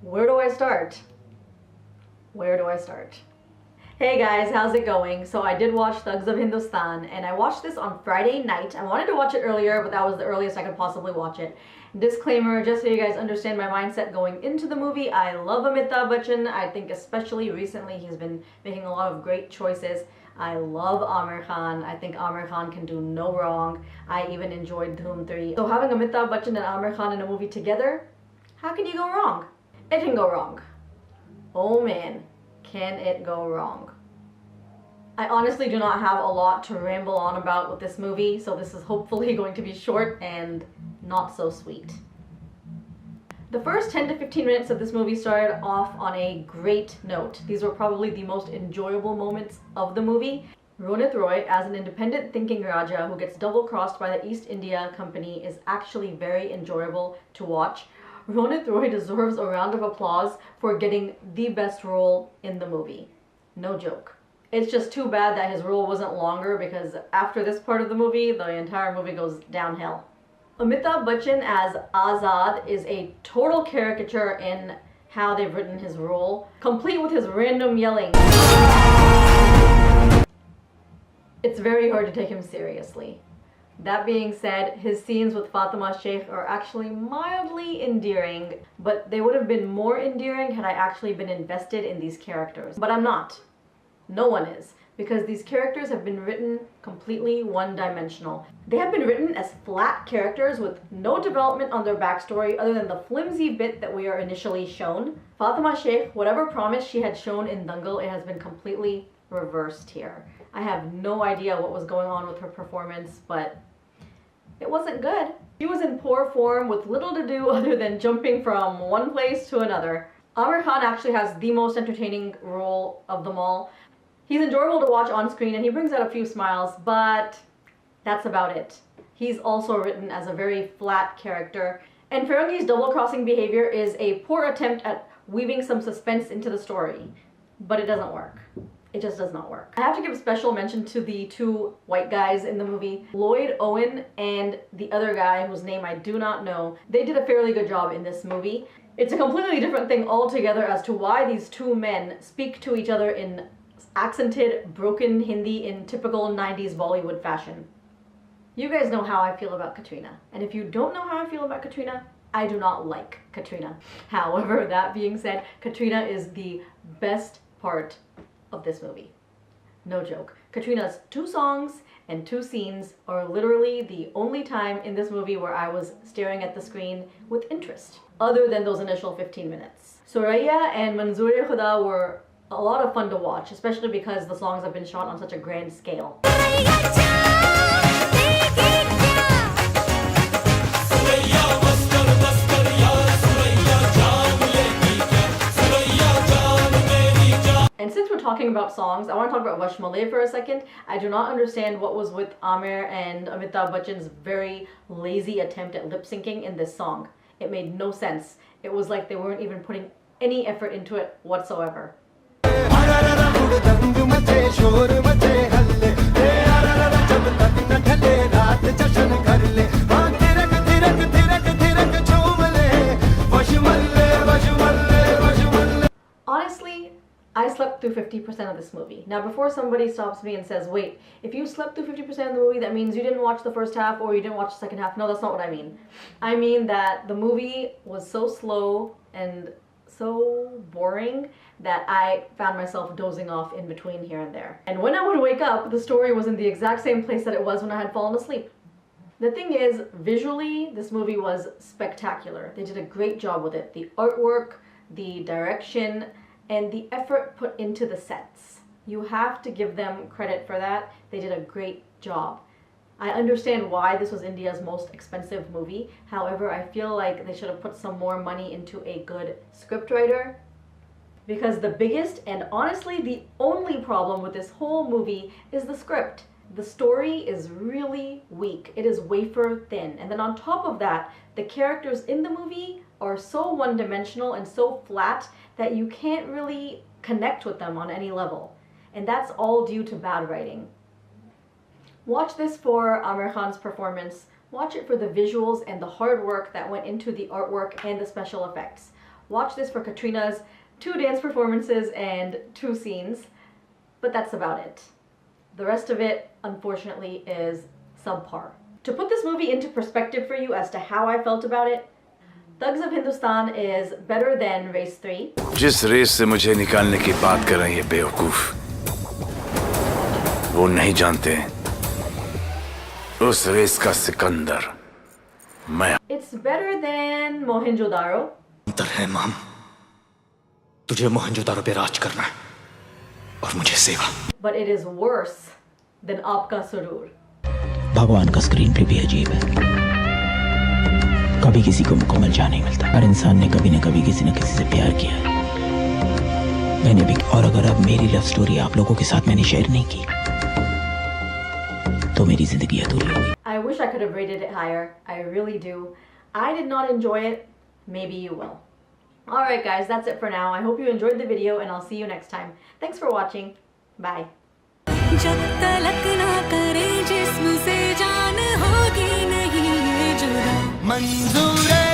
Where do I start? Where do I start? Hey guys, how's it going? So I did watch Thugs of Hindustan and I watched this on Friday night. I wanted to watch it earlier, but that was the earliest I could possibly watch it. Disclaimer, just so you guys understand my mindset going into the movie, I love Amitabh Bachchan. I think especially recently he's been making a lot of great choices. I love Amir Khan. I think Amir Khan can do no wrong. I even enjoyed Dhoom 3. So having Amitabh Bachchan and Amir Khan in a movie together, how can you go wrong? It can go wrong. Oh man, can it go wrong? I honestly do not have a lot to ramble on about with this movie, so this is hopefully going to be short and not so sweet. The first 10 to 15 minutes of this movie started off on a great note. These were probably the most enjoyable moments of the movie. Ronit Roy, as an independent thinking Raja who gets double-crossed by the East India Company, is actually very enjoyable to watch. Ronit Roy deserves a round of applause for getting the best role in the movie. No joke. It's just too bad that his role wasn't longer, because after this part of the movie, the entire movie goes downhill. Amitabh Bachchan as Azad is a total caricature in how they've written his role, complete with his random yelling. It's very hard to take him seriously. That being said, his scenes with Fatima Sheikh are actually mildly endearing, but they would have been more endearing had I actually been invested in these characters. But I'm not. No one is, because these characters have been written completely one-dimensional. They have been written as flat characters with no development on their backstory other than the flimsy bit that we are initially shown. Fatima Sheikh, whatever promise she had shown in Dangal, it has been completely reversed here. I have no idea what was going on with her performance, but it wasn't good. She was in poor form with little to do other than jumping from one place to another. Amir Khan actually has the most entertaining role of them all. He's enjoyable to watch on screen and he brings out a few smiles, but that's about it. He's also written as a very flat character. And Ferangi's double-crossing behavior is a poor attempt at weaving some suspense into the story, but it doesn't work. It just does not work. I have to give special mention to the two white guys in the movie, Lloyd Owen and the other guy whose name I do not know. They did a fairly good job in this movie. It's a completely different thing altogether as to why these two men speak to each other in accented, broken Hindi in typical 90s Bollywood fashion. You guys know how I feel about Katrina, and if you don't know how I feel about Katrina, I do not like Katrina. However, that being said, Katrina is the best part of this movie. No joke. Katrina's 2 songs and 2 scenes are literally the only time in this movie where I was staring at the screen with interest, other than those initial 15 minutes. Suraya and Manzoor-e-Khuda were a lot of fun to watch, especially because the songs have been shot on such a grand scale. And since we're talking about songs, I want to talk about Vash Malay for a second. I do not understand what was with Amir and Amitabh Bachchan's very lazy attempt at lip syncing in this song. It made no sense. It was like they weren't even putting any effort into it whatsoever. Honestly, I slept through 50% of this movie. Now, before somebody stops me and says, wait, if you slept through 50% of the movie, that means you didn't watch the first half or you didn't watch the second half. No, that's not what I mean. I mean that the movie was so slow and so boring that I found myself dozing off in between here and there. And when I would wake up, the story was in the exact same place that it was when I had fallen asleep. The thing is, visually, this movie was spectacular. They did a great job with it. The artwork, the direction, and the effort put into the sets. You have to give them credit for that. They did a great job. I understand why this was India's most expensive movie. However, I feel like they should have put some more money into a good scriptwriter, because the biggest and honestly the only problem with this whole movie is the script. The story is really weak. It is wafer thin. And then on top of that, the characters in the movie are so one-dimensional and so flat that you can't really connect with them on any level. And that's all due to bad writing. Watch this for Amir Khan's performance. Watch it for the visuals and the hard work that went into the artwork and the special effects. watch this for Katrina's 2 dance performances and 2 scenes, but that's about it. The rest of it, unfortunately, is subpar. To put this movie into perspective for you as to how I felt about it, Thugs of Hindustan is better than Race 3. जिस race से मुझे निकालने की बात कर रहे हैं ये बेवकूफ, वो नहीं जानते उस रेस का सिकंदर मैं। It's better than Mohenjo-daro. अंतर है माम, तुझे मोहनजोदारो पे राज करना है और मुझे सेवा। But it is worse than Aapka Surur. भगवान का स्क्रीन प्ले भी अजीब है। कभी किसी को मुकम्मल चाह नहीं मिलता। हर इंसान ने कभी न कभी किसी न किसी से प्यार किया है। मैंने भी। और अगर अब मेरी लव स्टोरी आप लोगों के साथ मैंने शेयर नहीं की तो मेरी जिंदगी अधूरी होगी। I wish I could have rated it higher. I really do. I did not enjoy it. Maybe you will. Alright guys, that's it for now. I hope you enjoyed the video and I'll see you next time. Thanks for watching. Bye. जब तलक ना करे जिस्म से जान होगी नहीं ये जुदा मंजूर है।